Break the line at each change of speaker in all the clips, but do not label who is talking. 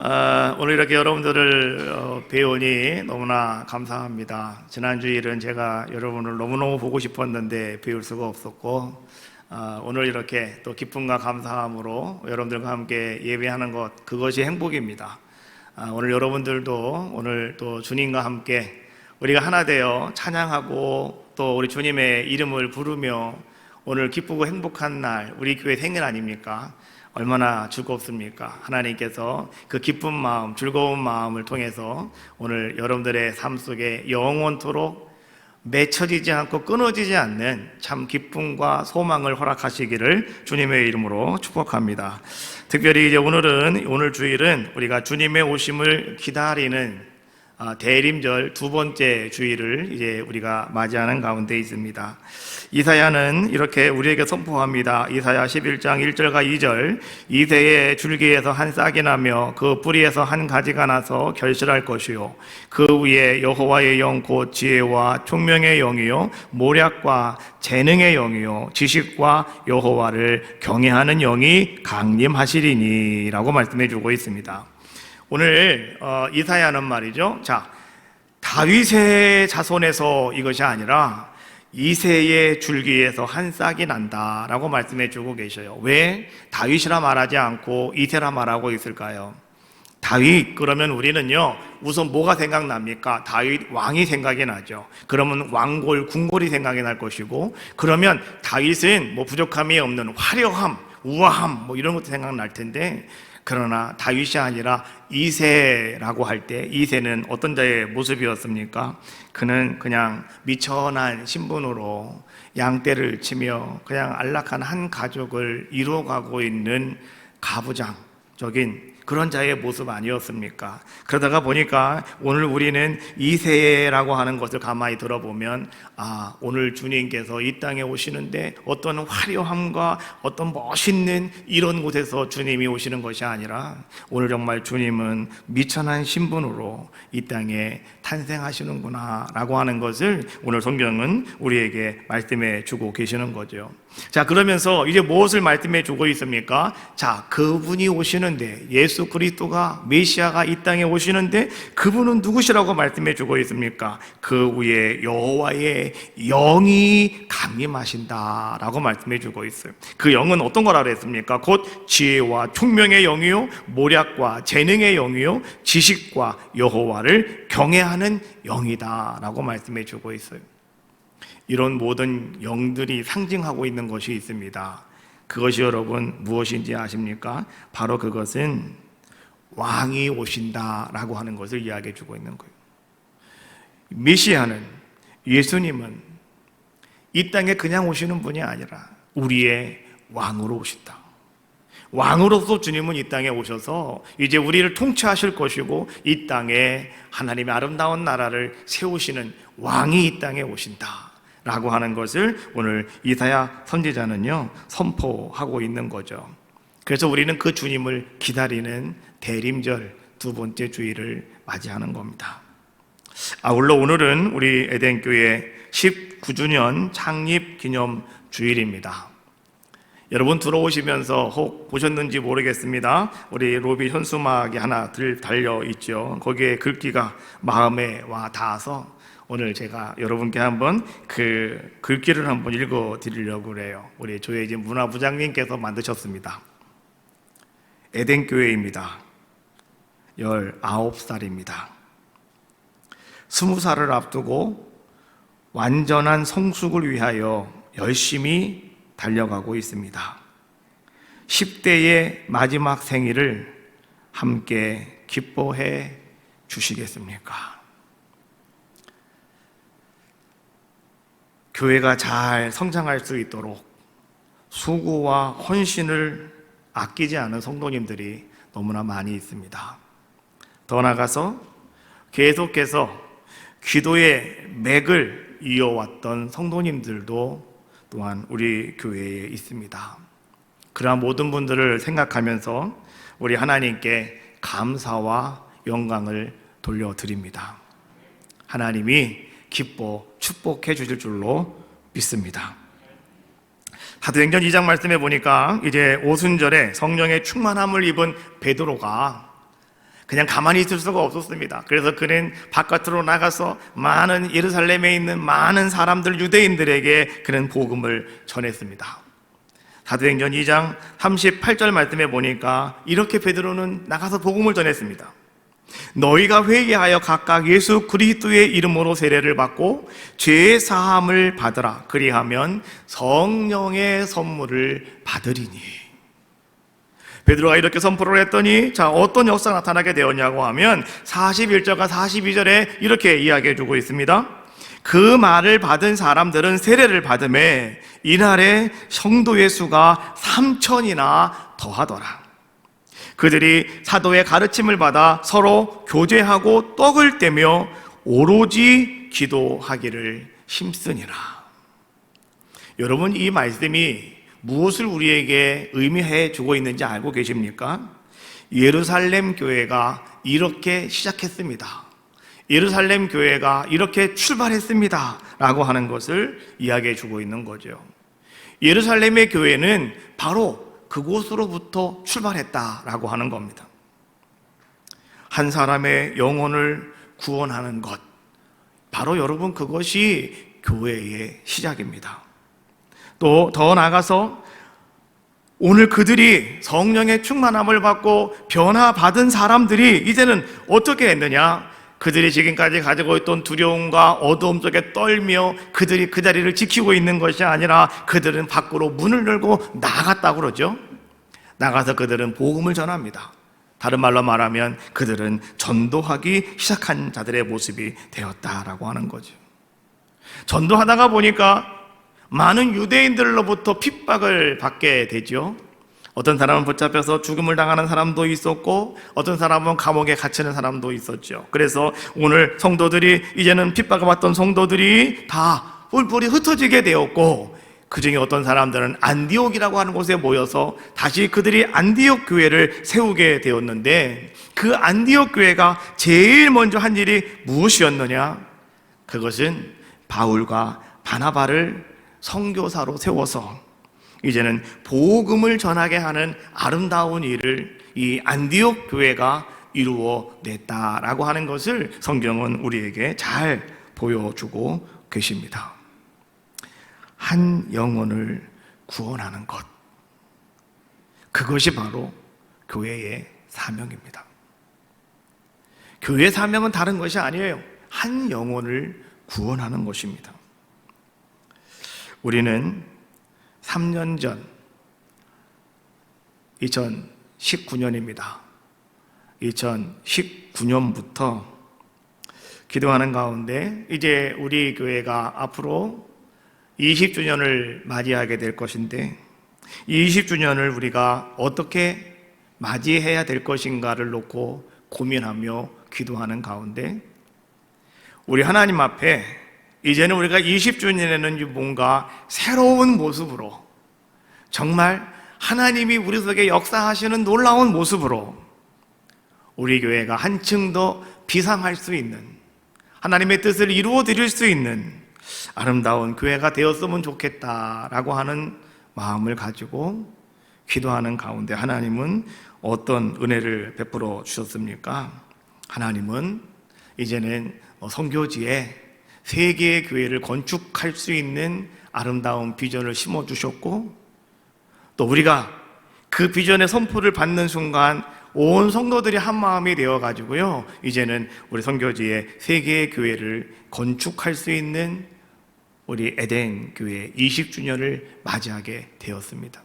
오늘 이렇게 여러분들을 배우니 너무나 감사합니다. 지난 주일은 제가 여러분을 너무너무 보고 싶었는데 배울 수가 없었고, 오늘 이렇게 또 기쁨과 감사함으로 여러분들과 함께 예배하는 것, 그것이 행복입니다. 오늘 여러분들도 오늘 또 주님과 함께 우리가 하나 되어 찬양하고 또 우리 주님의 이름을 부르며 오늘 기쁘고 행복한 날, 우리 교회 생일 아닙니까? 얼마나 즐겁습니까? 하나님께서 그 기쁜 마음, 즐거운 마음을 통해서 오늘 여러분들의 삶 속에 영원토록 맺혀지지 않고 끊어지지 않는 참 기쁨과 소망을 허락하시기를 주님의 이름으로 축복합니다. 특별히 이제 오늘 주일은 우리가 주님의 오심을 기다리는 대림절 두 번째 주일을 이제 우리가 맞이하는 가운데 있습니다. 이사야는 이렇게 우리에게 선포합니다. 이사야 11장 1절과 2절, 이새의 줄기에서 한 싹이 나며 그 뿌리에서 한 가지가 나서 결실할 것이요, 그 위에 여호와의 영 곧 지혜와 총명의 영이요 모략과 재능의 영이요 지식과 여호와를 경외하는 영이 강림하시리니 라고 말씀해 주고 있습니다. 오늘 이사야는 말이죠, 다윗의 자손에서 이것이 아니라 이새의 줄기에서 한 싹이 난다라고 말씀해 주고 계셔요. 왜 다윗이라 말하지 않고 이새라 말하고 있을까요? 다윗 그러면 우리는요, 우선 뭐가 생각납니까? 다윗 왕이 생각이 나죠. 그러면 왕골, 궁궐이 생각이 날 것이고, 그러면 다윗은 뭐 부족함이 없는 화려함, 우아함 뭐 이런 것도 생각날 텐데, 그러나 다윗이 아니라 이새라고 할 때 이새는 어떤 자의 모습이었습니까? 그는 그냥 미천한 신분으로 양떼를 치며 그냥 안락한 한 가족을 이루어가고 있는 가부장적인 그런 자의 모습 아니었습니까? 그러다가 보니까 오늘 우리는 이새라고 하는 것을 가만히 들어보면, 오늘 주님께서 이 땅에 오시는데 어떤 화려함과 어떤 멋있는 이런 곳에서 주님이 오시는 것이 아니라 오늘 정말 주님은 미천한 신분으로 이 땅에 탄생하시는구나 라고 하는 것을 오늘 성경은 우리에게 말씀해 주고 계시는 거죠. 그러면서 이제 무엇을 말씀해 주고 있습니까? 그분이 오시는데, 예수 그리스도가 메시아가 이 땅에 오시는데 그분은 누구시라고 말씀해 주고 있습니까? 그 위에 여호와의 영이 강림하신다라고 말씀해 주고 있어요. 그 영은 어떤 거라 그랬습니까? 곧 지혜와 총명의 영이요 모략과 재능의 영이요 지식과 여호와를 경외하는 영이다라고 말씀해 주고 있어요. 이런 모든 영들이 상징하고 있는 것이 있습니다. 그것이 여러분 무엇인지 아십니까? 바로 그것은 왕이 오신다라고 하는 것을 이야기해 주고 있는 거예요. 메시아는, 예수님은 이 땅에 그냥 오시는 분이 아니라 우리의 왕으로 오신다. 왕으로서 주님은 이 땅에 오셔서 이제 우리를 통치하실 것이고, 이 땅에 하나님의 아름다운 나라를 세우시는 왕이 이 땅에 오신다 라고 하는 것을 오늘 이사야 선지자는요 선포하고 있는 거죠. 그래서 우리는 그 주님을 기다리는 대림절 두 번째 주일을 맞이하는 겁니다. 아울러 오늘은 우리 에덴교회 19주년 창립 기념 주일입니다. 여러분 들어오시면서 혹 보셨는지 모르겠습니다. 우리 로비 현수막이 하나 달려 있죠. 거기에 글귀가 마음에 와 닿아서 오늘 제가 여러분께 한번 그 글귀를 한번 읽어 드리려고 그래요. 우리 조혜진 문화부장님께서 만드셨습니다. 에덴교회입니다. 19살입니다. 20살을 앞두고 완전한 성숙을 위하여 열심히 달려가고 있습니다. 10대의 마지막 생일을 함께 기뻐해 주시겠습니까? 교회가 잘 성장할 수 있도록 수고와 헌신을 아끼지 않은 성도님들이 너무나 많이 있습니다. 더 나아가서 계속해서 기도의 맥을 이어왔던 성도님들도 또한 우리 교회에 있습니다. 그러한 모든 분들을 생각하면서 우리 하나님께 감사와 영광을 돌려드립니다. 하나님이 기뻐 축복해 주실 줄로 믿습니다. 사도행전 2장 말씀해 보니까 이제 오순절에 성령의 충만함을 입은 베드로가 그냥 가만히 있을 수가 없었습니다. 그래서 그는 바깥으로 나가서 많은 예루살렘에 있는 많은 사람들, 유대인들에게 그는 복음을 전했습니다. 사도행전 2장 38절 말씀에 보니까 이렇게 베드로는 나가서 복음을 전했습니다. 너희가 회개하여 각각 예수 그리스도의 이름으로 세례를 받고 죄 사함을 받으라. 그리하면 성령의 선물을 받으리니. 베드로가 이렇게 선포를 했더니 어떤 역사가 나타나게 되었냐고 하면 41절과 42절에 이렇게 이야기해 주고 있습니다. 그 말을 받은 사람들은 세례를 받음에 이날에 성도의 수가 3,000이나 더하더라. 그들이 사도의 가르침을 받아 서로 교제하고 떡을 떼며 오로지 기도하기를 힘쓰니라. 여러분, 이 말씀이 무엇을 우리에게 의미해 주고 있는지 알고 계십니까? 예루살렘 교회가 이렇게 시작했습니다. 예루살렘 교회가 이렇게 출발했습니다 라고 하는 것을 이야기해 주고 있는 거죠. 예루살렘의 교회는 바로 그곳으로부터 출발했다라고 하는 겁니다. 한 사람의 영혼을 구원하는 것, 바로 여러분 그것이 교회의 시작입니다. 또 더 나아가서 오늘 그들이 성령의 충만함을 받고 변화받은 사람들이 이제는 어떻게 했느냐? 그들이 지금까지 가지고 있던 두려움과 어두움 속에 떨며 그들이 그 자리를 지키고 있는 것이 아니라 그들은 밖으로 문을 열고 나갔다고 그러죠. 나가서 그들은 복음을 전합니다. 다른 말로 말하면 그들은 전도하기 시작한 자들의 모습이 되었다라고 하는 거죠. 전도하다가 보니까 많은 유대인들로부터 핍박을 받게 되죠. 어떤 사람은 붙잡혀서 죽음을 당하는 사람도 있었고 어떤 사람은 감옥에 갇히는 사람도 있었죠. 그래서 오늘 성도들이 이제는 핍박을 받던 성도들이 다 뿔뿔이 흩어지게 되었고 그 중에 어떤 사람들은 안디옥이라고 하는 곳에 모여서 다시 그들이 안디옥 교회를 세우게 되었는데 그 안디옥 교회가 제일 먼저 한 일이 무엇이었느냐? 그것은 바울과 바나바를 선교사로 세워서 이제는 복음을 전하게 하는 아름다운 일을 이 안디옥 교회가 이루어냈다라고 하는 것을 성경은 우리에게 잘 보여주고 계십니다. 한 영혼을 구원하는 것, 그것이 바로 교회의 사명입니다. 교회의 사명은 다른 것이 아니에요. 한 영혼을 구원하는 것입니다. 우리는 3년 전 2019년입니다. 2019년부터 기도하는 가운데 이제 우리 교회가 앞으로 20주년을 맞이하게 될 것인데 20주년을 우리가 어떻게 맞이해야 될 것인가를 놓고 고민하며 기도하는 가운데 우리 하나님 앞에 이제는 우리가 20주년에는 뭔가 새로운 모습으로 정말 하나님이 우리 속에 역사하시는 놀라운 모습으로 우리 교회가 한층 더 비상할 수 있는 하나님의 뜻을 이루어 드릴 수 있는 아름다운 교회가 되었으면 좋겠다라고 하는 마음을 가지고 기도하는 가운데 하나님은 어떤 은혜를 베풀어 주셨습니까? 하나님은 이제는 선교지에 세 개의 교회를 건축할 수 있는 아름다운 비전을 심어주셨고 또 우리가 그 비전의 선포를 받는 순간 온 성도들이 한 마음이 되어가지고요 이제는 우리 선교지에 세 개의 교회를 건축할 수 있는 우리 에덴 교회 20주년을 맞이하게 되었습니다.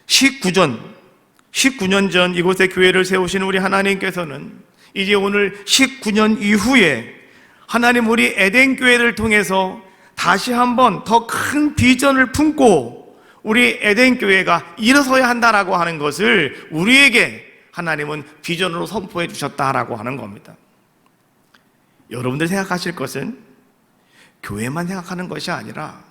19년 전 이곳에 교회를 세우신 우리 하나님께서는 이제 오늘 19년 이후에 하나님 우리 에덴 교회를 통해서 다시 한번 더 큰 비전을 품고 우리 에덴 교회가 일어서야 한다라고 하는 것을 우리에게 하나님은 비전으로 선포해 주셨다라고 하는 겁니다. 여러분들 생각하실 것은 교회만 생각하는 것이 아니라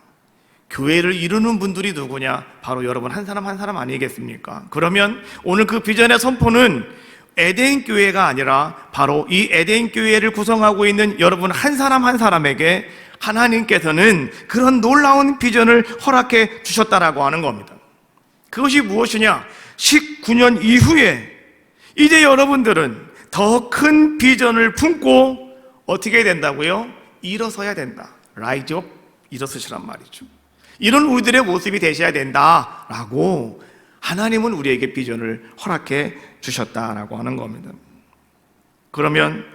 교회를 이루는 분들이 누구냐? 바로 여러분 한 사람 한 사람 아니겠습니까? 그러면 오늘 그 비전의 선포는 에덴 교회가 아니라 바로 이 에덴 교회를 구성하고 있는 여러분 한 사람 한 사람에게 하나님께서는 그런 놀라운 비전을 허락해 주셨다라고 하는 겁니다. 그것이 무엇이냐? 19년 이후에 이제 여러분들은 더 큰 비전을 품고 어떻게 된다고요? 일어서야 된다. 라이즈 업, 일어서시란 말이죠. 이런 우리들의 모습이 되셔야 된다라고 하나님은 우리에게 비전을 허락해 주셨다라고 하는 겁니다. 그러면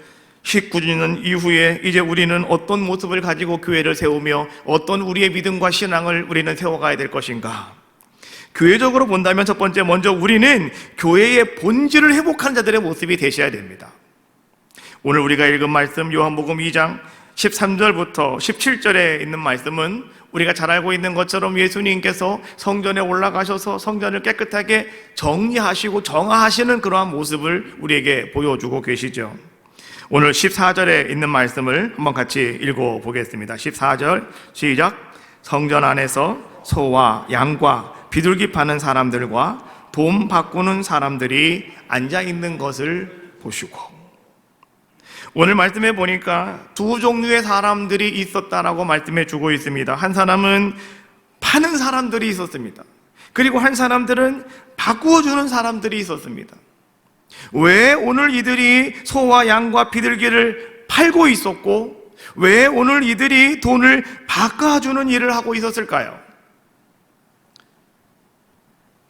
19주년 이후에 이제 우리는 어떤 모습을 가지고 교회를 세우며 어떤 우리의 믿음과 신앙을 우리는 세워가야 될 것인가? 교회적으로 본다면 첫 번째, 먼저 우리는 교회의 본질을 회복하는 자들의 모습이 되셔야 됩니다. 오늘 우리가 읽은 말씀 요한복음 2장 13절부터 17절에 있는 말씀은 우리가 잘 알고 있는 것처럼 예수님께서 성전에 올라가셔서 성전을 깨끗하게 정리하시고 정화하시는 그러한 모습을 우리에게 보여주고 계시죠. 오늘 14절에 있는 말씀을 한번 같이 읽어보겠습니다. 14절 시작. 성전 안에서 소와 양과 비둘기 파는 사람들과 돈 바꾸는 사람들이 앉아있는 것을 보시고, 오늘 말씀해 보니까 두 종류의 사람들이 있었다라고 말씀해 주고 있습니다. 한 사람은 파는 사람들이 있었습니다. 그리고 한 사람들은 바꾸어 주는 사람들이 있었습니다. 왜 오늘 이들이 소와 양과 비둘기를 팔고 있었고 왜 오늘 이들이 돈을 바꿔주는 일을 하고 있었을까요?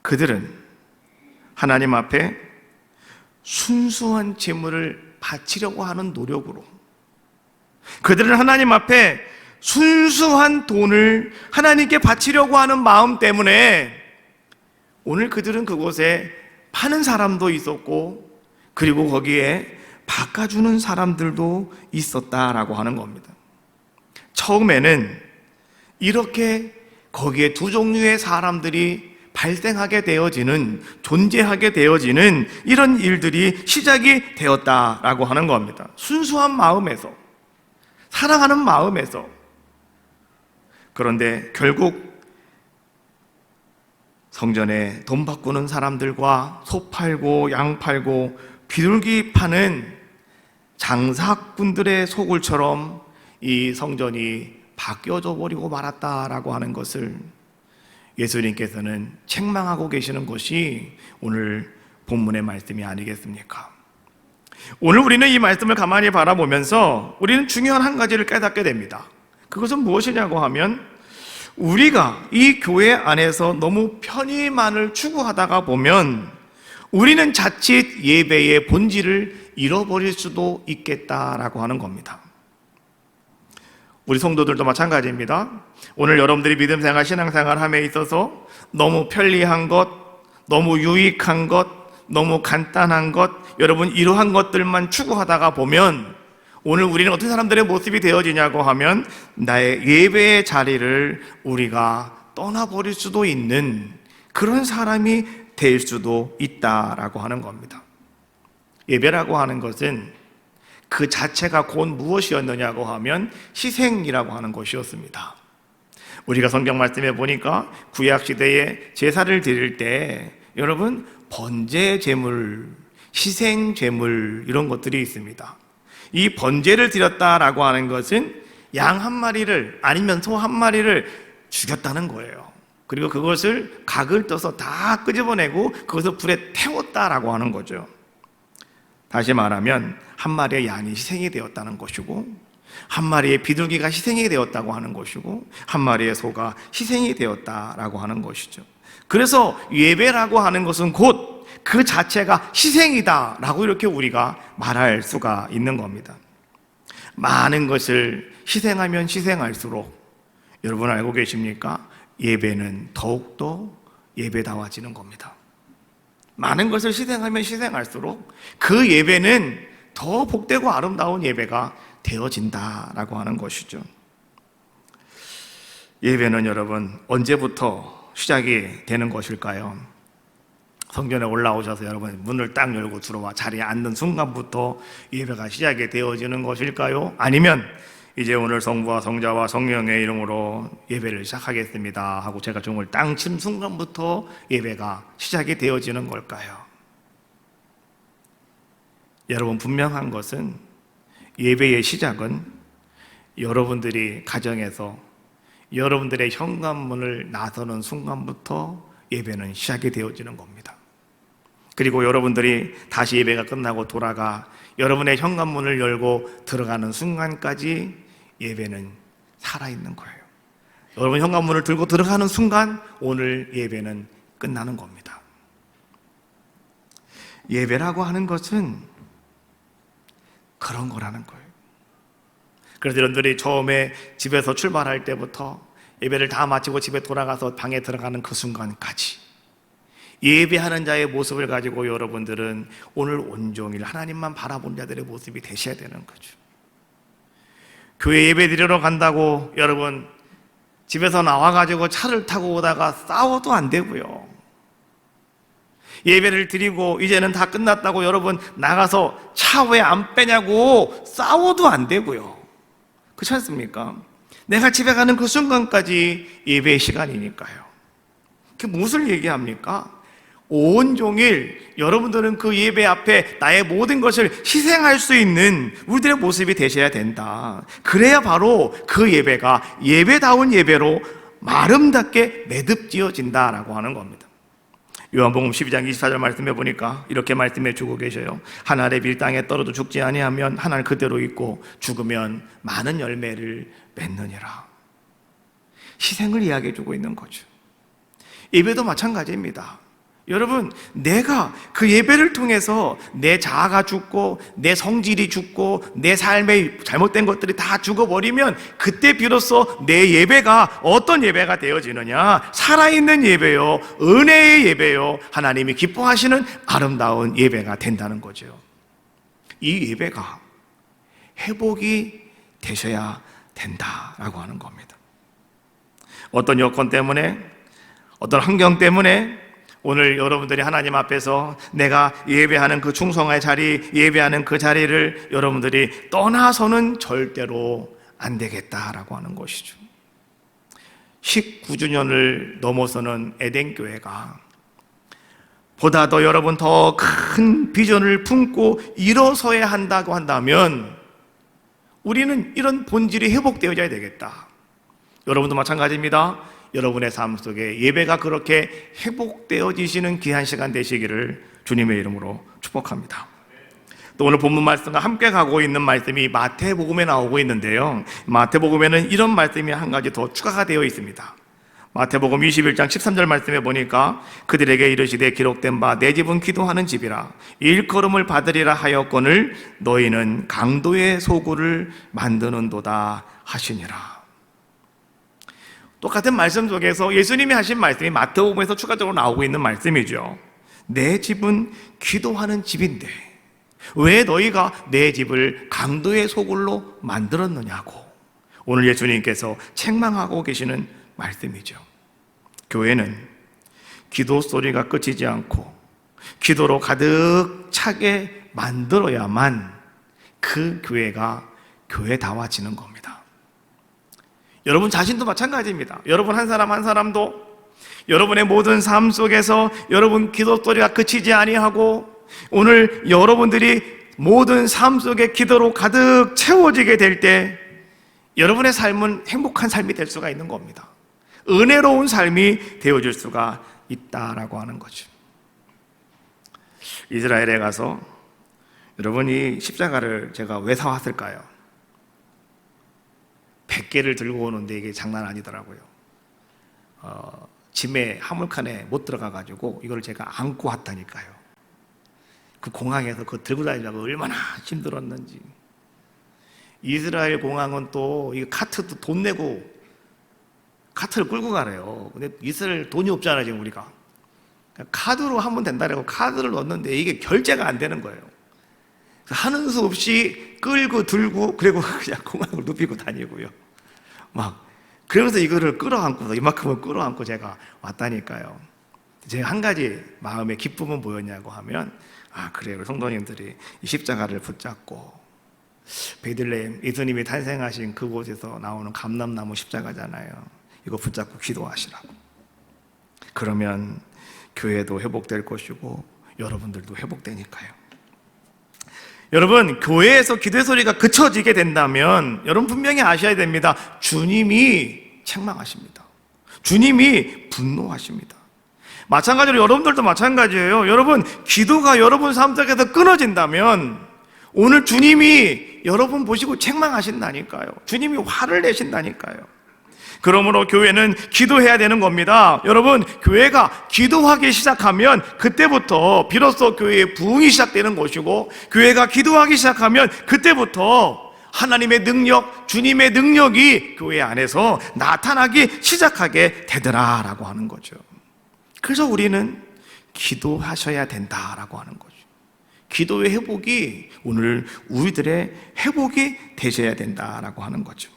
그들은 하나님 앞에 순수한 제물을 바치려고 하는 노력으로, 그들은 하나님 앞에 순수한 돈을 하나님께 바치려고 하는 마음 때문에 오늘 그들은 그곳에 파는 사람도 있었고 그리고 거기에 바꿔주는 사람들도 있었다라고 하는 겁니다. 처음에는 이렇게 거기에 두 종류의 사람들이 발생하게 되어지는, 존재하게 되어지는 이런 일들이 시작이 되었다라고 하는 겁니다. 순수한 마음에서, 사랑하는 마음에서. 그런데 결국 성전에 돈 바꾸는 사람들과 소 팔고 양 팔고 비둘기 파는 장사꾼들의 소굴처럼 이 성전이 바뀌어져 버리고 말았다라고 하는 것을 예수님께서는 책망하고 계시는 것이 오늘 본문의 말씀이 아니겠습니까? 오늘 우리는 이 말씀을 가만히 바라보면서 우리는 중요한 한 가지를 깨닫게 됩니다. 그것은 무엇이냐고 하면 우리가 이 교회 안에서 너무 편의만을 추구하다가 보면 우리는 자칫 예배의 본질을 잃어버릴 수도 있겠다라고 하는 겁니다. 우리 성도들도 마찬가지입니다. 오늘 여러분들이 믿음생활, 신앙생활 함에 있어서 너무 편리한 것, 너무 유익한 것, 너무 간단한 것, 여러분 이러한 것들만 추구하다가 보면 오늘 우리는 어떤 사람들의 모습이 되어지냐고 하면 나의 예배의 자리를 우리가 떠나버릴 수도 있는 그런 사람이 될 수도 있다라고 하는 겁니다. 예배라고 하는 것은 그 자체가 곧 무엇이었느냐고 하면 희생이라고 하는 것이었습니다. 우리가 성경 말씀에 보니까 구약시대에 제사를 드릴 때 여러분 번제 제물, 희생 제물 이런 것들이 있습니다. 이 번제를 드렸다라고 하는 것은 양 한 마리를 아니면 소 한 마리를 죽였다는 거예요. 그리고 그것을 각을 떠서 다 끄집어내고 그것을 불에 태웠다라고 하는 거죠. 다시 말하면 한 마리의 양이 희생이 되었다는 것이고 한 마리의 비둘기가 희생이 되었다고 하는 것이고 한 마리의 소가 희생이 되었다라고 하는 것이죠. 그래서 예배라고 하는 것은 곧 그 자체가 희생이다라고 이렇게 우리가 말할 수가 있는 겁니다. 많은 것을 희생하면 희생할수록 여러분 알고 계십니까? 예배는 더욱더 예배다워지는 겁니다. 많은 것을 희생하면 희생할수록 그 예배는 더 복되고 아름다운 예배가 되어진다라고 하는 것이죠. 예배는 여러분 언제부터 시작이 되는 것일까요? 성전에 올라오셔서 여러분 문을 딱 열고 들어와 자리에 앉는 순간부터 예배가 시작이 되어지는 것일까요? 아니면 이제 오늘 성부와 성자와 성령의 이름으로 예배를 시작하겠습니다 하고 제가 종을 땅 친 순간부터 예배가 시작이 되어지는 걸까요? 여러분 분명한 것은 예배의 시작은 여러분들이 가정에서 여러분들의 현관문을 나서는 순간부터 예배는 시작이 되어지는 겁니다. 그리고 여러분들이 다시 예배가 끝나고 돌아가 여러분의 현관문을 열고 들어가는 순간까지 예배는 살아있는 거예요. 여러분 현관문을 들고 들어가는 순간 오늘 예배는 끝나는 겁니다. 예배라고 하는 것은 그런 거라는 거예요. 그래서 여러분들이 처음에 집에서 출발할 때부터 예배를 다 마치고 집에 돌아가서 방에 들어가는 그 순간까지 예배하는 자의 모습을 가지고 여러분들은 오늘 온종일 하나님만 바라본 자들의 모습이 되셔야 되는 거죠. 교회 예배 드리러 간다고 여러분 집에서 나와가지고 차를 타고 오다가 싸워도 안 되고요. 예배를 드리고 이제는 다 끝났다고 여러분 나가서 차 왜 안 빼냐고 싸워도 안 되고요. 그렇지 않습니까? 내가 집에 가는 그 순간까지 예배의 시간이니까요. 그게 무엇을 얘기합니까? 온종일 여러분들은 그 예배 앞에 나의 모든 것을 희생할 수 있는 우리들의 모습이 되셔야 된다. 그래야 바로 그 예배가 예배다운 예배로 아름답게 매듭지어진다라고 하는 겁니다. 요한복음 12장 24절 말씀해 보니까 이렇게 말씀해 주고 계셔요. 한 알의 빌 땅에 떨어도 죽지 아니하면 한 알 그대로 있고 죽으면 많은 열매를 맺느니라. 희생을 이야기해 주고 있는 거죠. 예배도 마찬가지입니다. 여러분, 내가 그 예배를 통해서 내 자아가 죽고 내 성질이 죽고 내 삶의 잘못된 것들이 다 죽어버리면 그때 비로소 내 예배가 어떤 예배가 되어지느냐? 살아있는 예배요, 은혜의 예배요, 하나님이 기뻐하시는 아름다운 예배가 된다는 거죠. 이 예배가 회복이 되셔야 된다라고 하는 겁니다. 어떤 여건 때문에, 어떤 환경 때문에 오늘 여러분들이 하나님 앞에서 내가 예배하는 그 충성의 자리, 예배하는 그 자리를 여러분들이 떠나서는 절대로 안 되겠다라고 하는 것이죠. 19주년을 넘어서는 에덴교회가 보다 더 여러분 더 큰 비전을 품고 일어서야 한다고 한다면 우리는 이런 본질이 회복되어져야 되겠다. 여러분도 마찬가지입니다. 여러분의 삶 속에 예배가 그렇게 회복되어지시는 귀한 시간 되시기를 주님의 이름으로 축복합니다. 또 오늘 본문 말씀과 함께 가고 있는 말씀이 마태복음에 나오고 있는데요, 마태복음에는 이런 말씀이 한 가지 더 추가가 되어 있습니다. 마태복음 21장 13절 말씀에 보니까 그들에게 이르시되 기록된 바 내 집은 기도하는 집이라 일컬음을 받으리라 하였거늘 너희는 강도의 소굴을 만드는도다 하시니라. 똑같은 말씀 속에서 예수님이 하신 말씀이 마태복음에서 추가적으로 나오고 있는 말씀이죠. 내 집은 기도하는 집인데 왜 너희가 내 집을 강도의 소굴로 만들었느냐고 오늘 예수님께서 책망하고 계시는 말씀이죠. 교회는 기도 소리가 끝이지 않고 기도로 가득 차게 만들어야만 그 교회가 교회다워지는 겁니다. 여러분 자신도 마찬가지입니다. 여러분 한 사람 한 사람도 여러분의 모든 삶 속에서 여러분 기도 소리가 그치지 아니하고 오늘 여러분들이 모든 삶 속에 기도로 가득 채워지게 될 때 여러분의 삶은 행복한 삶이 될 수가 있는 겁니다. 은혜로운 삶이 되어질 수가 있다라고 하는 거죠. 이스라엘에 가서 여러분 이 십자가를 제가 왜 사왔을까요? 100개를 들고 오는데 이게 장난 아니더라고요. 짐에 화물칸에 못 들어가가지고 이걸 제가 안고 왔다니까요. 그 공항에서 그거 들고 다니려고 얼마나 힘들었는지. 이스라엘 공항은 또 이 카트도 돈 내고 카트를 끌고 가래요. 근데 이스라엘 돈이 없잖아요 지금 우리가. 카드로 하면 된다고 카드를 넣었는데 이게 결제가 안 되는 거예요. 하는 수 없이 끌고 들고 그리고 그냥 공항을 눕히고 다니고요. 막 그러면서 이거를 끌어안고 이만큼을 끌어안고 제가 왔다니까요. 제가 한 가지 마음의 기쁨은 뭐였냐고 하면 그래요. 성도님들이 이 십자가를 붙잡고 베들레헴 예수님이 탄생하신 그곳에서 나오는 감람나무 십자가잖아요. 이거 붙잡고 기도하시라고. 그러면 교회도 회복될 것이고 여러분들도 회복되니까요. 여러분 교회에서 기도의 소리가 그쳐지게 된다면 여러분 분명히 아셔야 됩니다. 주님이 책망하십니다. 주님이 분노하십니다. 마찬가지로 여러분들도 마찬가지예요. 여러분, 기도가 여러분 삶 속에서 끊어진다면 오늘 주님이 여러분 보시고 책망하신다니까요. 주님이 화를 내신다니까요. 그러므로 교회는 기도해야 되는 겁니다. 여러분, 교회가 기도하기 시작하면 그때부터 비로소 교회의 부흥이 시작되는 것이고, 교회가 기도하기 시작하면 그때부터 하나님의 능력, 주님의 능력이 교회 안에서 나타나기 시작하게 되더라라고 하는 거죠. 그래서 우리는 기도하셔야 된다라고 하는 거죠. 기도의 회복이 오늘 우리들의 회복이 되셔야 된다라고 하는 거죠.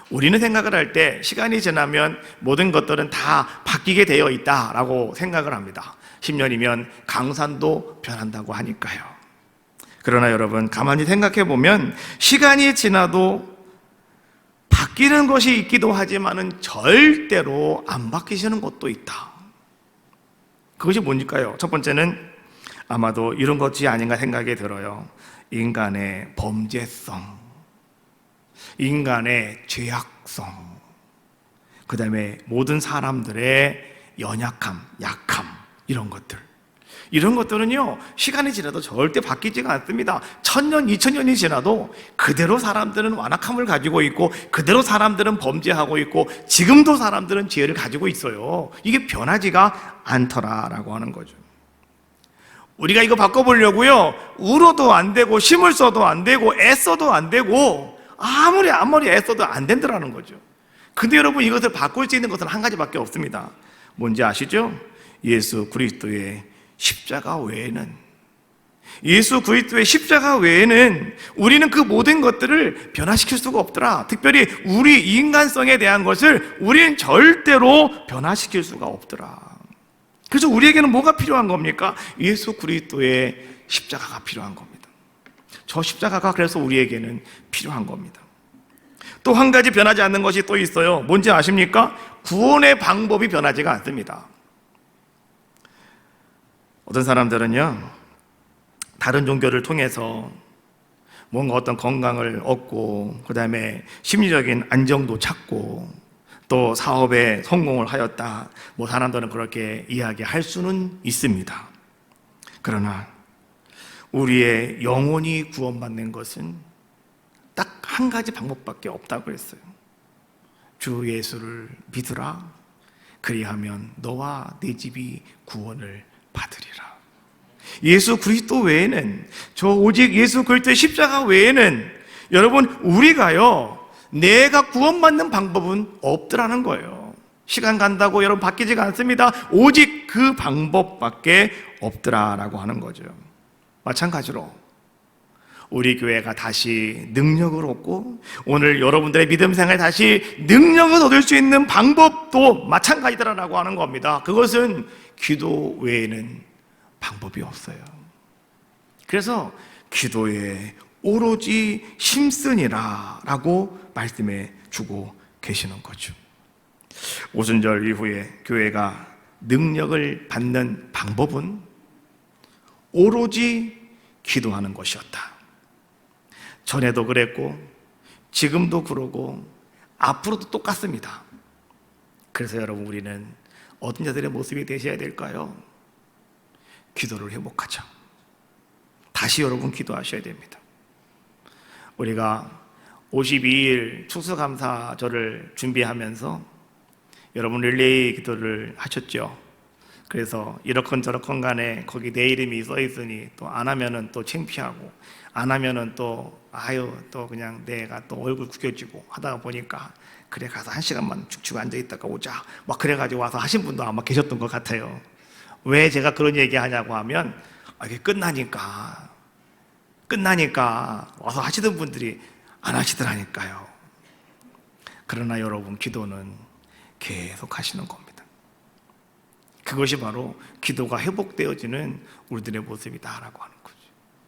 우리는 생각을 할 때 시간이 지나면 모든 것들은 다 바뀌게 되어 있다라고 생각을 합니다. 10년이면 강산도 변한다고 하니까요. 그러나 여러분, 가만히 생각해 보면 시간이 지나도 바뀌는 것이 있기도 하지만은 절대로 안 바뀌시는 것도 있다. 그것이 뭘까요? 첫 번째는 아마도 이런 것이 아닌가 생각이 들어요. 인간의 범죄성, 인간의 죄악성, 그 다음에 모든 사람들의 연약함, 약함, 이런 것들은요 시간이 지나도 절대 바뀌지가 않습니다. 1000년, 2000년이 지나도 그대로 사람들은 완악함을 가지고 있고, 그대로 사람들은 범죄하고 있고, 지금도 사람들은 죄를 가지고 있어요. 이게 변하지가 않더라라고 하는 거죠. 우리가 이거 바꿔보려고요, 울어도 안 되고 힘을 써도 안 되고 애써도 안 되고 아무리 애써도 안 된다는 거죠. 근데 여러분, 이것을 바꿀 수 있는 것은 한 가지밖에 없습니다. 뭔지 아시죠? 예수 그리스도의 십자가 외에는, 예수 그리스도의 십자가 외에는 우리는 그 모든 것들을 변화시킬 수가 없더라. 특별히 우리 인간성에 대한 것을 우리는 절대로 변화시킬 수가 없더라. 그래서 우리에게는 뭐가 필요한 겁니까? 예수 그리스도의 십자가가 필요한 겁니다. 저 십자가가 그래서 우리에게는 필요한 겁니다. 또 한 가지 변하지 않는 것이 또 있어요. 뭔지 아십니까? 구원의 방법이 변하지가 않습니다. 어떤 사람들은요, 다른 종교를 통해서 뭔가 어떤 건강을 얻고, 그 다음에 심리적인 안정도 찾고, 또 사업에 성공을 하였다, 뭐 사람들은 그렇게 이야기할 수는 있습니다. 그러나 우리의 영혼이 구원받는 것은 딱 한 가지 방법밖에 없다고 했어요. 주 예수를 믿으라. 그리하면 너와 네 집이 구원을 받으리라. 예수 그리스도 외에는, 저 오직 예수 그리스도의 십자가 외에는 여러분, 우리가요 내가 구원받는 방법은 없더라는 거예요. 시간 간다고 여러분 바뀌지가 않습니다. 오직 그 방법밖에 없더라라고 하는 거죠. 마찬가지로 우리 교회가 다시 능력을 얻고, 오늘 여러분들의 믿음 생활에 다시 능력을 얻을 수 있는 방법도 마찬가지더라라고 하는 겁니다. 그것은 기도 외에는 방법이 없어요. 그래서 기도에 오로지 힘쓰니라 라고 말씀해 주고 계시는 거죠. 오순절 이후에 교회가 능력을 받는 방법은 오로지 기도하는 것이었다. 전에도 그랬고 지금도 그러고 앞으로도 똑같습니다. 그래서 여러분, 우리는 어떤 자들의 모습이 되셔야 될까요? 기도를 회복하자. 다시 여러분 기도하셔야 됩니다. 우리가 52일 추수감사절을 준비하면서 여러분 릴레이 기도를 하셨죠. 그래서 이렇건 저렇건 간에 거기 내 이름이 써 있으니 또 안 하면은 또 창피하고, 안 하면은 또 또 그냥 내가 또 얼굴 구겨지고 하다가 보니까 그래 가서 1시간만 축축 앉아있다가 오자, 막 그래가지고 와서 하신 분도 아마 계셨던 것 같아요. 왜 제가 그런 얘기 하냐고 하면, 이게 끝나니까 와서 하시던 분들이 안 하시더라니까요. 그러나 여러분, 기도는 계속 하시는 겁니다. 그것이 바로 기도가 회복되어지는 우리들의 모습이다라고 하는 거죠.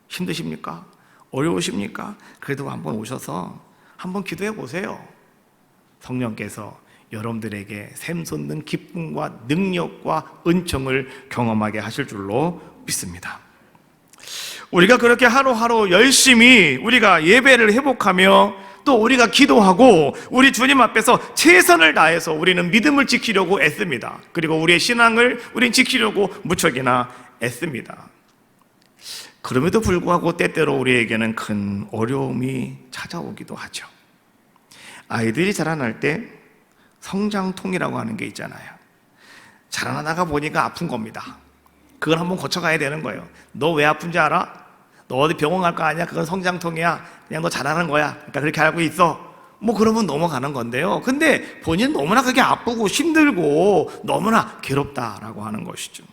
힘드십니까? 어려우십니까? 그래도 한번 오셔서 한번 기도해 보세요. 성령께서 여러분들에게 샘솟는 기쁨과 능력과 은총을 경험하게 하실 줄로 믿습니다. 우리가 그렇게 하루하루 열심히 우리가 예배를 회복하며 또 우리가 기도하고 우리 주님 앞에서 최선을 다해서 우리는 믿음을 지키려고 애씁니다. 그리고 우리의 신앙을 우린 지키려고 무척이나 애씁니다. 그럼에도 불구하고 때때로 우리에게는 큰 어려움이 찾아오기도 하죠. 아이들이 자라날 때 성장통이라고 하는 게 있잖아요. 자라나다가 보니까 아픈 겁니다. 그걸 한번 고쳐가야 되는 거예요. 너 왜 아픈지 알아? 너 어디 병원 갈 거 아니야? 그건 성장통이야. 그냥 너 자라는 거야. 그러니까 그렇게 알고 있어. 뭐 그러면 넘어가는 건데요. 근데 본인은 너무나 그게 아프고 힘들고 너무나 괴롭다라고 하는 것이죠.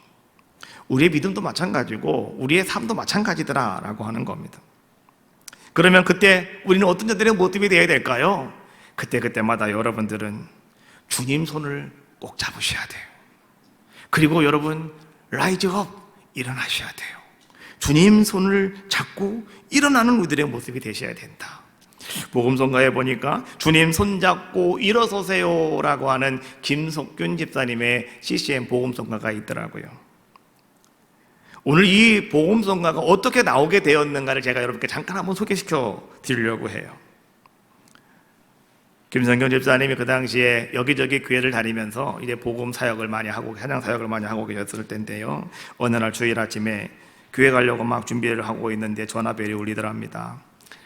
우리의 믿음도 마찬가지고 우리의 삶도 마찬가지더라라고 하는 겁니다. 그러면 그때 우리는 어떤 자들의 모습이 되어야 될까요? 그때마다 여러분들은 주님 손을 꼭 잡으셔야 돼요. 그리고 여러분 라이즈업 일어나셔야 돼요. 주님 손을 잡고 일어나는 우리들의 모습이 되셔야 된다. 복음성가에 보니까 주님 손잡고 일어서세요 라고 하는 김석균 집사님의 CCM 복음성가가 있더라고요. 오늘 이 복음성가가 어떻게 나오게 되었는가를 제가 여러분께 잠깐 한번 소개시켜 드리려고 해요. 김성경 집사님이 그 당시에 여기저기 교회를 다니면서 이제 복음 사역을 많이 하고 찬양 사역을 많이 하고 계셨을 텐데요. 어느 날 주일 아침에 교회 가려고 막 준비를 하고 있는데 전화벨이 울리더랍니다.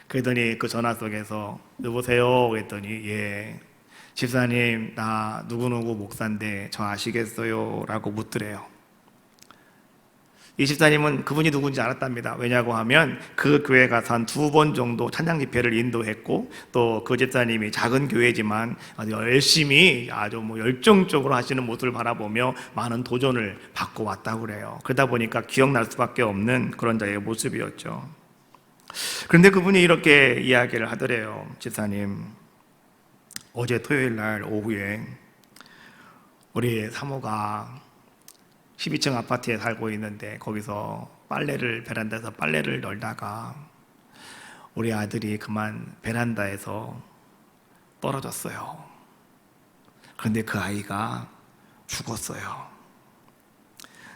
그랬더니 그 전화 속에서 여보세요? 그랬더니 예, 집사님 나 누구누구 목사인데 저 아시겠어요? 라고 묻더래요. 이 집사님은 그분이 누군지 알았답니다. 왜냐고 하면 그 교회 가서 한 2번 정도 찬양 집회를 인도했고 또 그 집사님이 작은 교회지만 아주 열심히 아주 열정적으로 하시는 모습을 바라보며 많은 도전을 받고 왔다고 그래요. 그러다 보니까 기억날 수밖에 없는 그런 자의 모습이었죠. 그런데 그분이 이렇게 이야기를 하더래요. 집사님, 어제 토요일 날 오후에 우리 사모가 12층 아파트에 살고 있는데 거기서 베란다에서 빨래를 널다가 우리 아들이 그만 베란다에서 떨어졌어요. 그런데 그 아이가 죽었어요.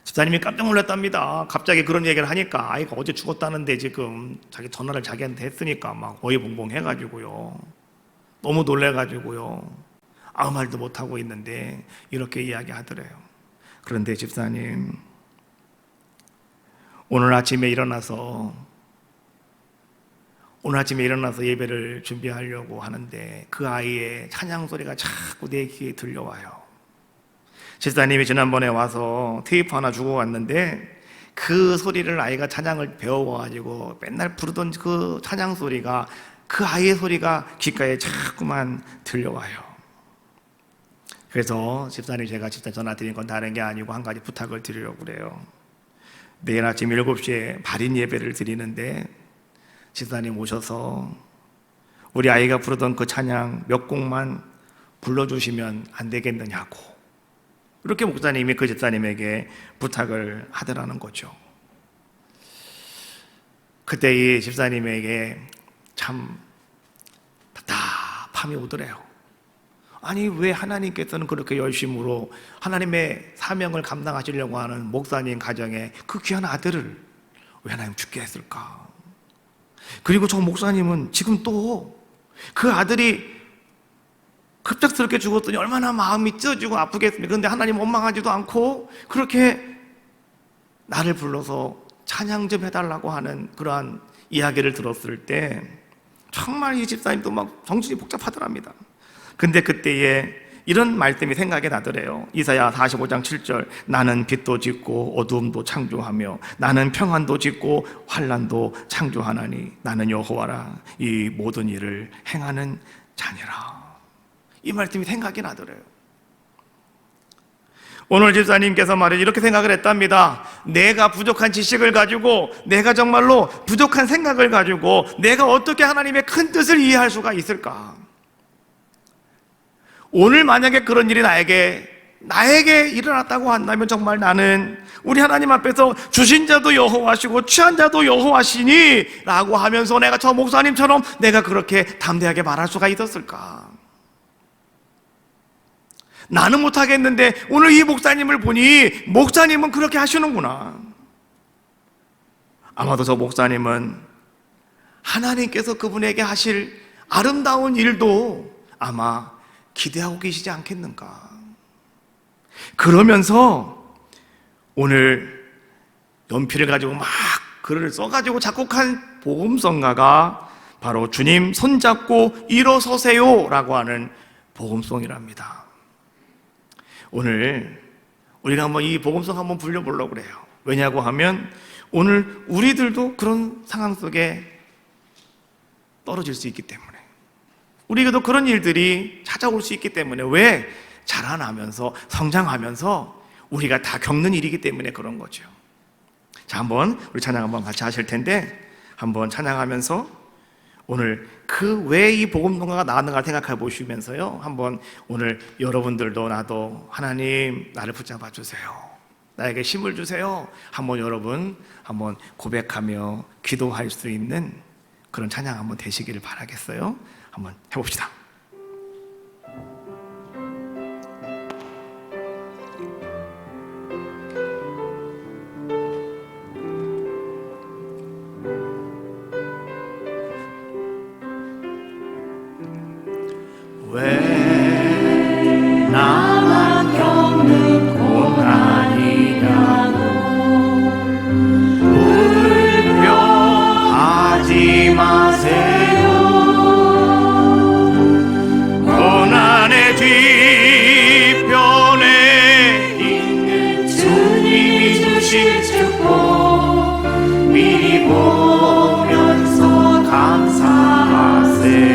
집사님이 깜짝 놀랐답니다. 갑자기 그런 얘기를 하니까 아이가 어제 죽었다는데 지금 자기 전화를 자기한테 했으니까 막 어이봉봉 해가지고요. 너무 놀래가지고요. 아무 말도 못하고 있는데 이렇게 이야기하더래요. 그런데 집사님, 오늘 아침에 일어나서 예배를 준비하려고 하는데 그 아이의 찬양 소리가 자꾸 내 귀에 들려와요. 집사님이 지난번에 와서 테이프 하나 주고 왔는데 그 소리를 아이가 찬양을 배워가지고 맨날 부르던 그 찬양 소리가 그 아이의 소리가 귓가에 자꾸만 들려와요. 그래서 집사님 제가 집사 전화 드린 건 다른 게 아니고 한 가지 부탁을 드리려고 그래요. 내일 아침 7시에 발인 예배를 드리는데 집사님 오셔서 우리 아이가 부르던 그 찬양 몇 곡만 불러주시면 안 되겠느냐고 이렇게 목사님이 그 집사님에게 부탁을 하더라는 거죠. 그때 이 집사님에게 참 답답함이 오더래요. 아니 왜 하나님께서는 그렇게 열심으로 하나님의 사명을 감당하시려고 하는 목사님 가정에 그 귀한 아들을 왜 하나님 죽게 했을까? 그리고 저 목사님은 지금 또 그 아들이 급작스럽게 죽었더니 얼마나 마음이 찢어지고 아프겠습니까? 그런데 하나님 원망하지도 않고 그렇게 나를 불러서 찬양 좀 해달라고 하는 그러한 이야기를 들었을 때 정말 이 집사님도 막 정신이 복잡하더랍니다. 근데 그때에 이런 말씀이 생각이 나더래요. 이사야 45장 7절 나는 빛도 짓고 어두움도 창조하며 나는 평안도 짓고 환난도 창조하나니 나는 여호와라 이 모든 일을 행하는 자니라. 이 말씀이 생각이 나더래요. 오늘 집사님께서 말이죠. 이렇게 생각을 했답니다. 내가 부족한 지식을 가지고 내가 정말로 부족한 생각을 가지고 내가 어떻게 하나님의 큰 뜻을 이해할 수가 있을까? 오늘 만약에 그런 일이 나에게 일어났다고 한다면 정말 나는 우리 하나님 앞에서 주신 자도 여호와시고 취한 자도 여호와시니 라고 하면서 내가 저 목사님처럼 내가 그렇게 담대하게 말할 수가 있었을까? 나는 못하겠는데 오늘 이 목사님을 보니 목사님은 그렇게 하시는구나. 아마도 저 목사님은 하나님께서 그분에게 하실 아름다운 일도 아마 기대하고 계시지 않겠는가. 그러면서 오늘 연필을 가지고 막 글을 써가지고 작곡한 복음성가가 바로 주님 손잡고 일어서세요 라고 하는 복음송이랍니다. 오늘 우리가 한번 이 복음송 한번 불려보려고 그래요. 왜냐고 하면 오늘 우리들도 그런 상황 속에 떨어질 수 있기 때문에, 우리에게도 그런 일들이 찾아올 수 있기 때문에, 왜? 자라나면서 성장하면서 우리가 다 겪는 일이기 때문에 그런 거죠. 자, 한번 우리 찬양 한번 같이 하실 텐데, 한번 찬양하면서 오늘 그 왜 이 복음송가가 나왔는가 생각해 보시면서요, 한번 오늘 여러분들도 나도 하나님 나를 붙잡아 주세요, 나에게 힘을 주세요, 한번 여러분 한번 고백하며 기도할 수 있는 그런 찬양 한번 되시기를 바라겠어요. 한번 해봅시다. 왜 나만 겪는 고난이냐고 불평하지 마세요. 고난의 뒤편에 있는 주님이 주신 축복 미리 보면서 감사하세요.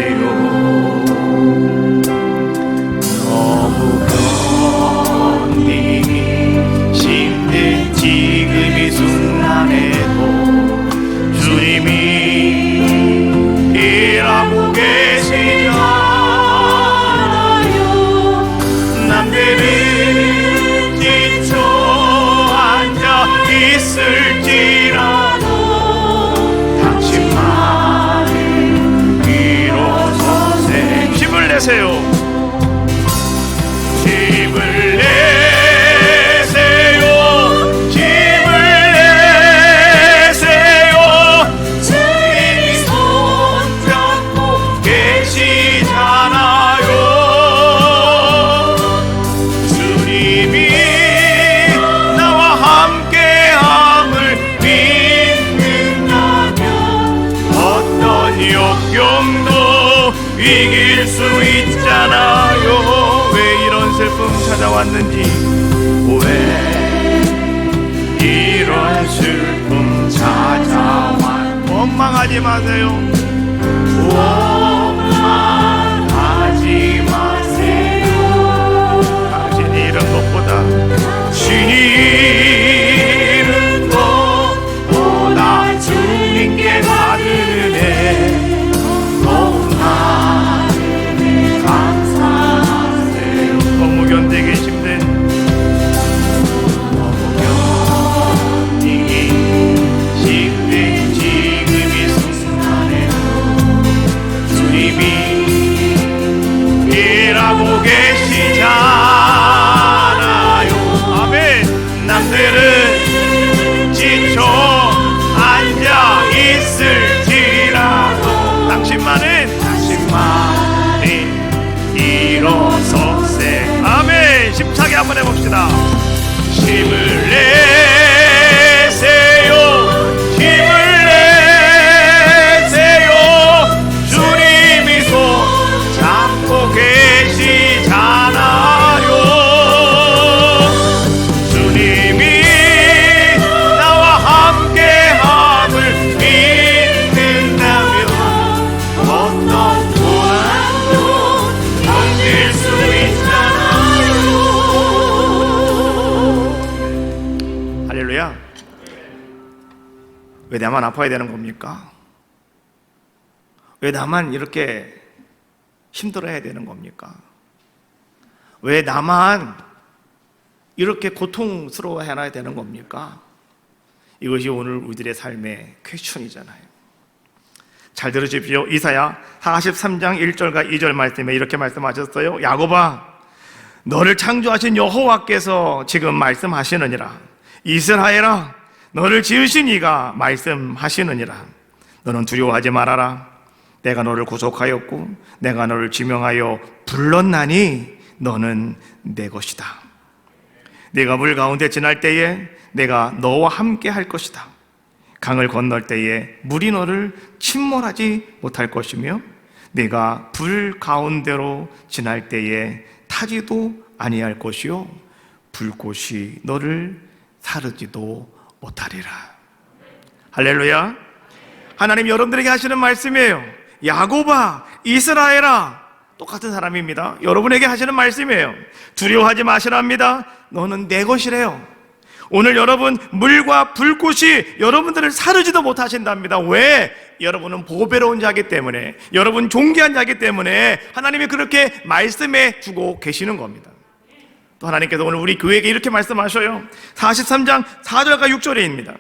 지금 이 순간에도 주님이 일하고 계시잖아요. 남들은 지쳐 앉아 있을지라도 당신만을 일어서세. 힘을 내세요. 힘을 내세요. 이길 수 있잖아요. 왜 이런 슬픔 찾아왔는지, 왜 이런 슬픔 찾아왔는지. 원망하지 마세요. 원망하지 마세요. 당신이 이런 것보다, 신이 이런 것보다 주님께 받으네. 너무 견디기 힘든, 지금 이 순간에도 주님이 일하고 계시잖아요. 아멘. 남들은 지쳐 앉아 있을지라도 당신만이 일어서세. 아멘. 힘차게 한번 해봅시다. 힘을 내세요. 힘을 내세요. 주님이 손 잡고 계시잖아요. 주님이 나와 함께함을 믿는다면 어떤 고난도 견딜 수 있잖아요. 할렐루야. 왜 나만 아파야 되는 겁니까? 왜 나만 이렇게 힘들어야 되는 겁니까? 왜 나만 이렇게 고통스러워해야 되는 겁니까? 이것이 오늘 우리들의 삶의 퀘스천이잖아요. 잘 들으십시오. 이사야 43장 1절과 2절 말씀에 이렇게 말씀하셨어요. 야곱아, 너를 창조하신 여호와께서 지금 말씀하시느니라. 이스라엘아, 너를 지으신 이가 말씀하시느니라. 너는 두려워하지 말아라. 내가 너를 구속하였고 내가 너를 지명하여 불렀나니 너는 내 것이다. 네가 물 가운데 지날 때에 내가 너와 함께 할 것이다. 강을 건널 때에 물이 너를 침몰하지 못할 것이며 네가 불 가운데로 지날 때에 타지도 아니할 것이요 불꽃이 너를 사르지도 못하리라. 할렐루야. 하나님 여러분들에게 하시는 말씀이에요. 야곱아, 이스라엘아, 똑같은 사람입니다. 여러분에게 하시는 말씀이에요. 두려워하지 마시랍니다. 너는 내 것이래요. 오늘 여러분, 물과 불꽃이 여러분들을 사르지도 못하신답니다. 왜? 여러분은 보배로운 자이기 때문에, 여러분 존귀한 자이기 때문에 하나님이 그렇게 말씀해 주고 계시는 겁니다. 또 하나님께서 오늘 우리 교회에게 이렇게 말씀하셔요. 43장 4절과 6절입니다.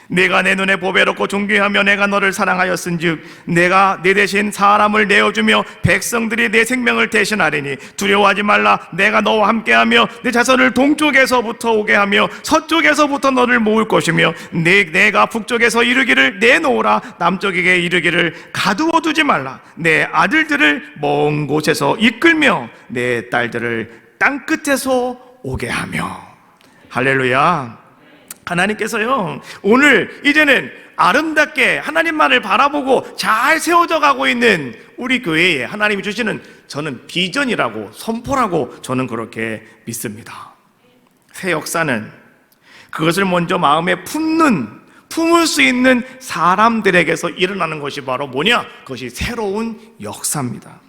내가 내 눈에 보배롭고 존귀하며 내가 너를 사랑하였은즉 내가 내 대신 사람을 내어주며 백성들이 내 생명을 대신하리니 두려워하지 말라. 내가 너와 함께하며 내 자손을 동쪽에서부터 오게 하며 서쪽에서부터 너를 모을 것이며 내가 북쪽에서 이르기를 내놓으라. 남쪽에게 이르기를 가두어 두지 말라. 내 아들들을 먼 곳에서 이끌며 내 딸들을 땅끝에서 오게 하며. 할렐루야. 하나님께서요, 오늘 이제는 아름답게 하나님만을 바라보고 잘 세워져 가고 있는 우리 교회에 하나님이 주시는 저는 비전이라고, 선포라고 저는 그렇게 믿습니다. 새 역사는 그것을 먼저 마음에 품을 수 있는 사람들에게서 일어나는 것이 바로 뭐냐? 그것이 새로운 역사입니다.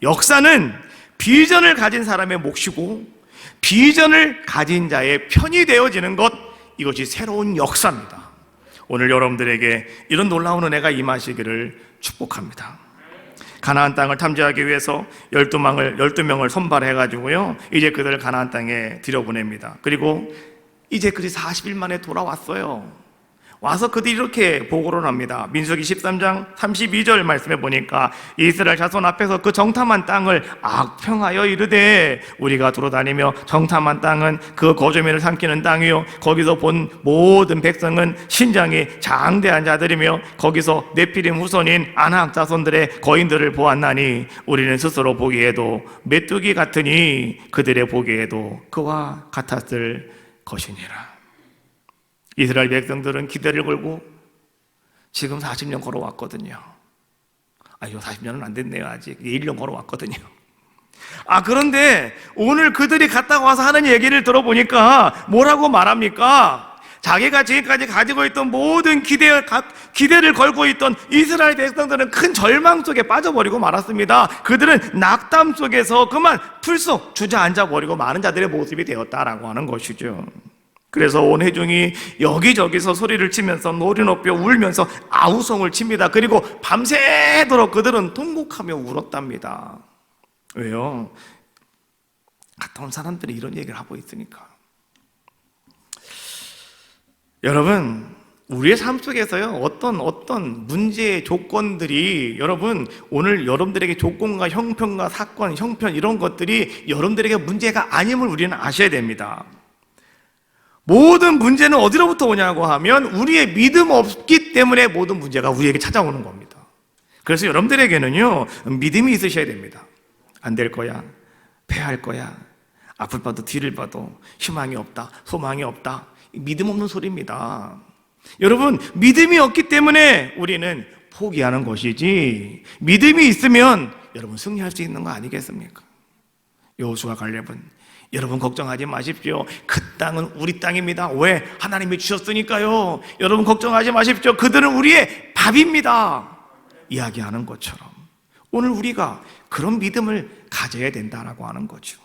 역사는 비전을 가진 사람의 몫이고 비전을 가진 자의 편이 되어지는 것, 이것이 새로운 역사입니다. 오늘 여러분들에게 이런 놀라운 은혜가 임하시기를 축복합니다. 가나안 땅을 탐지하기 위해서 12명을 선발해가지고요, 이제 그들을 가나안 땅에 들여보냅니다. 그리고 이제 그들이 40일 만에 돌아왔어요. 와서 그들이 이렇게 보고를 합니다. 민수기 13장 32절 말씀해 보니까 이스라엘 자손 앞에서 그 정탐한 땅을 악평하여 이르되 우리가 돌아다니며 정탐한 땅은 그 거주민을 삼키는 땅이요 거기서 본 모든 백성은 신장이 장대한 자들이며 거기서 네피림 후손인 아낙 자손들의 거인들을 보았나니 우리는 스스로 보기에도 메뚜기 같으니 그들의 보기에도 그와 같았을 것이니라. 이스라엘 백성들은 기대를 걸고 지금 40년 걸어왔거든요. 이거 40년은 안 됐네요. 아직 1년 걸어왔거든요. 그런데 오늘 그들이 갔다 와서 하는 얘기를 들어보니까 뭐라고 말합니까? 자기가 지금까지 가지고 있던 모든 기대를 걸고 있던 이스라엘 백성들은 큰 절망 속에 빠져버리고 말았습니다. 그들은 낙담 속에서 그만 풀썩 주저앉아 버리고 많은 자들의 모습이 되었다라고 하는 것이죠. 그래서 온 회중이 여기저기서 소리를 치면서 노래 높여 울면서 아우성을 칩니다. 그리고 밤새도록 그들은 통곡하며 울었답니다. 왜요? 갔다 온 사람들이 이런 얘기를 하고 있으니까. 여러분, 우리의 삶 속에서요, 어떤 문제의 조건들이, 여러분, 오늘 여러분들에게 조건과 형편과 사건, 형편 이런 것들이 여러분들에게 문제가 아님을 우리는 아셔야 됩니다. 모든 문제는 어디로부터 오냐고 하면 우리의 믿음 없기 때문에 모든 문제가 우리에게 찾아오는 겁니다. 그래서 여러분들에게는요, 믿음이 있으셔야 됩니다. 안 될 거야, 패할 거야, 앞을 봐도 뒤를 봐도 희망이 없다, 소망이 없다, 믿음 없는 소리입니다. 여러분, 믿음이 없기 때문에 우리는 포기하는 것이지, 믿음이 있으면 여러분 승리할 수 있는 거 아니겠습니까? 여호수아 갈렙은 여러분 걱정하지 마십시오. 그 땅은 우리 땅입니다. 왜? 하나님이 주셨으니까요. 여러분 걱정하지 마십시오. 그들은 우리의 밥입니다. 이야기하는 것처럼 오늘 우리가 그런 믿음을 가져야 된다라고 하는 거죠.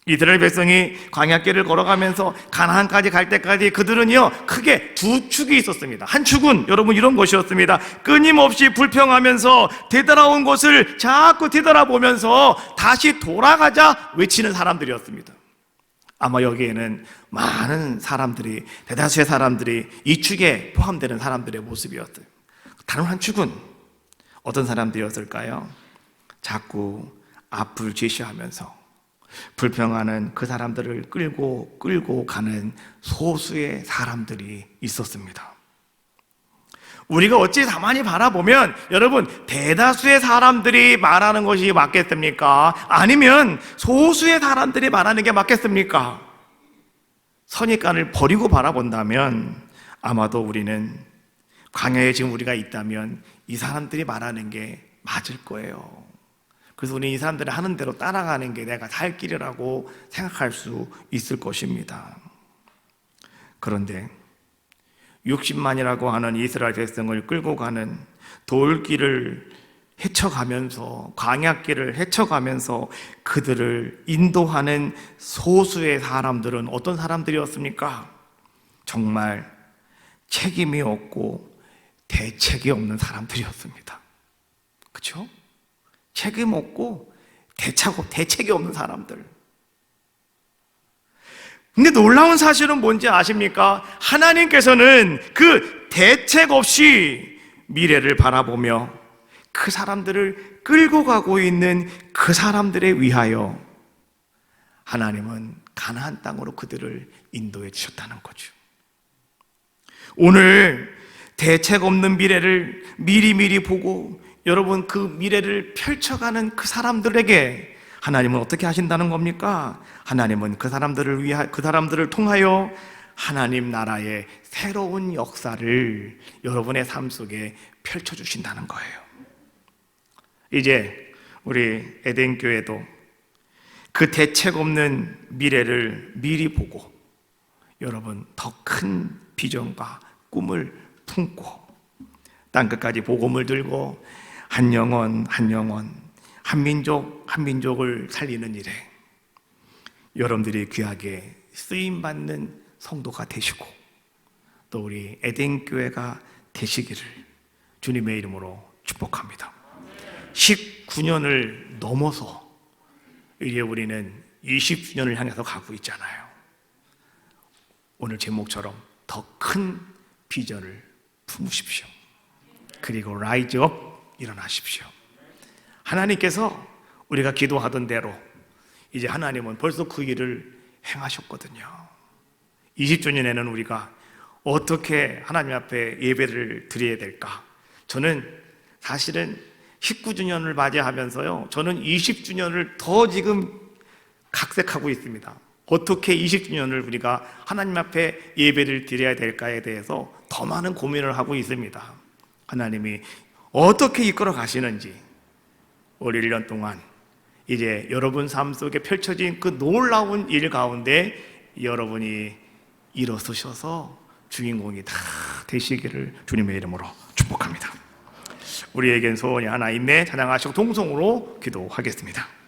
이스라엘 백성이 광야길을 걸어가면서 가나안까지 갈 때까지 그들은요, 크게 두 축이 있었습니다. 한 축은 여러분 이런 것이었습니다. 끊임없이 불평하면서 되돌아온 곳을 자꾸 뒤돌아보면서 다시 돌아가자 외치는 사람들이었습니다. 아마 여기에는 많은 사람들이, 대다수의 사람들이 이 축에 포함되는 사람들의 모습이었어요. 다른 한 축은 어떤 사람들이었을까요? 자꾸 앞을 제시하면서 불평하는 그 사람들을 끌고 가는 소수의 사람들이 있었습니다. 우리가 어찌 가만히 바라보면 여러분 대다수의 사람들이 말하는 것이 맞겠습니까? 아니면 소수의 사람들이 말하는 게 맞겠습니까? 선입관을 버리고 바라본다면 아마도 우리는 광야에 지금 우리가 있다면 이 사람들이 말하는 게 맞을 거예요. 그래서 우리는 이 사람들이 하는 대로 따라가는 게 내가 살 길이라고 생각할 수 있을 것입니다. 그런데 60만이라고 하는 이스라엘 백성을 끌고 가는 돌길을 헤쳐가면서 광야길을 헤쳐가면서 그들을 인도하는 소수의 사람들은 어떤 사람들이었습니까? 정말 책임이 없고 대책이 없는 사람들이었습니다. 그렇죠? 책임 없고 대책이 없는 사람들. 근데 놀라운 사실은 뭔지 아십니까? 하나님께서는 그 대책 없이 미래를 바라보며 그 사람들을 끌고 가고 있는 그 사람들에 위하여 하나님은 가나안 땅으로 그들을 인도해 주셨다는 거죠. 오늘 대책 없는 미래를 미리미리 보고 여러분 그 미래를 펼쳐가는 그 사람들에게 하나님은 어떻게 하신다는 겁니까? 하나님은 그 사람들을 통하여 하나님 나라의 새로운 역사를 여러분의 삶 속에 펼쳐주신다는 거예요. 이제 우리 에덴교회도 그 대책 없는 미래를 미리 보고 여러분 더 큰 비전과 꿈을 품고 땅끝까지 복음을 들고 한 영혼 한 민족을 살리는 일에 여러분들이 귀하게 쓰임받는 성도가 되시고 또 우리 에덴교회가 되시기를 주님의 이름으로 축복합니다. 19년을 넘어서 이제 우리는 20주년을 향해서 가고 있잖아요. 오늘 제목처럼 더 큰 비전을 품으십시오. 그리고 라이즈업 일어나십시오. 하나님께서 우리가 기도하던 대로 이제 하나님은 벌써 그 일을 행하셨거든요. 20주년에는 우리가 어떻게 하나님 앞에 예배를 드려야 될까? 저는 사실은 19주년을 맞이하면서요, 저는 20주년을 더 지금 각색하고 있습니다. 어떻게 20주년을 우리가 하나님 앞에 예배를 드려야 될까에 대해서 더 많은 고민을 하고 있습니다. 하나님이 어떻게 이끌어 가시는지 올 1년 동안 이제 여러분 삶 속에 펼쳐진 그 놀라운 일 가운데 여러분이 일어서셔서 주인공이 다 되시기를 주님의 이름으로 축복합니다. 우리에겐 소원이 하나 있네. 찬양하시고 동성으로 기도하겠습니다.